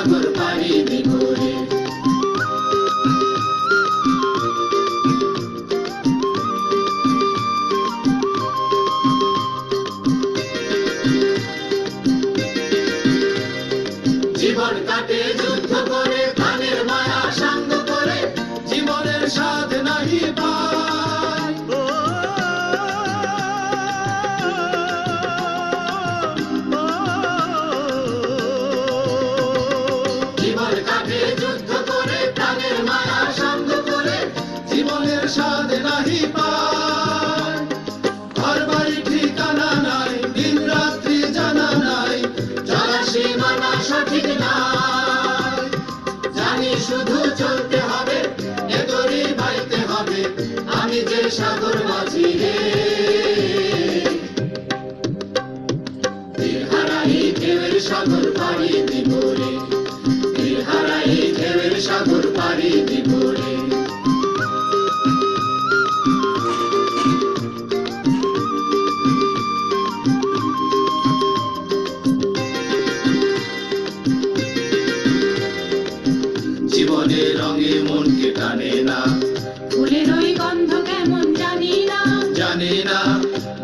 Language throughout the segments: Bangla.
সাগর পাড়ি দিব রে। জীবন কাটে যুদ্ধ করে, প্রাণের মায়া সাঙ্গ করে, জীবনের স্বাদ নাহি পায়। জীবন কাটে যুদ্ধ করে, প্রাণের মায়া সাঙ্গ করে, জীবনের স্বাদ নাহি পায়। ঘর বাড়ি ঠিকানা নাই, দিন রাত্রি জানা নাই, চলা সীমানা সঠিক নাই। জানি শুধু চলতে হবে, এ তরি বাইতে হবে, আমি যে সাগর মাঝি রে। তীর হারাই ঢেউয়ের সাগর পাড়ি দিব রে, তীর হারাই ঢেউয়ের সাগর পাড়ি দিব রে। জীবনের রঙে মনকে টানে না, ফুলের ওই গন্ধ কেমন জানি না, জানি না,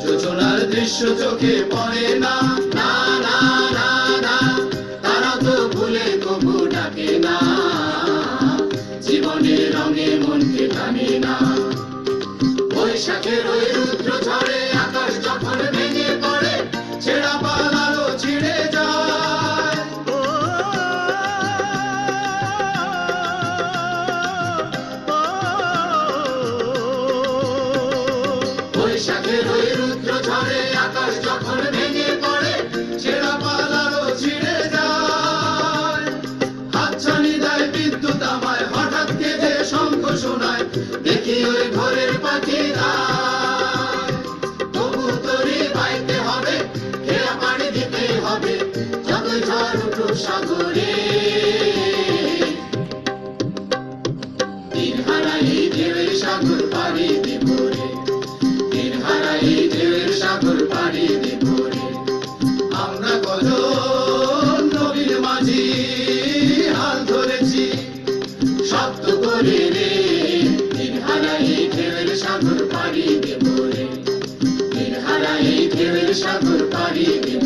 যোজনার দৃশ্য চোখে পড়ে না। না না না না, তারা তো ভুলে কবু ডাকে না। জীবনের রঙে মনকে টানে না। বৈশাখের ওই রুদ্র ঝড়ে আকাশ যখন ভেঙে পড়ে, ছেঁড়া পালালো ছিঁড়ে যায়। বৈশাখের ওই রুদ্র ঝড়ে আকাশ যখন ভেঙে পড়ে, ছেঁড়া পালালো ছিঁড়ে যায়। হাতছানি দেয় বিদ্যুৎ আমায়, হঠাৎ কেঁদে শঙ্খ শোনায়, দেখি ওই ভোরের পাখিরা। তবু তরি বাইতে হবে, খেয়া পাড়ি দিতে হবে, যতই ঝড় উঠুক সাগরে। তীর হারাই ঢেউয়ের সাগর পাড়ি দিব রে, তীর হারাই ঢেউয়ের সাগর পাড়ি দিব রে। আমরা কজন নবীর মাঝি হাল ধরেছি, শব্দ করে রে। তীর হারাই ঢেউয়ের সাগর পাড়ি দিব রে, তীর হারাই ঢেউয়ের সাগর পাড়ি দিব।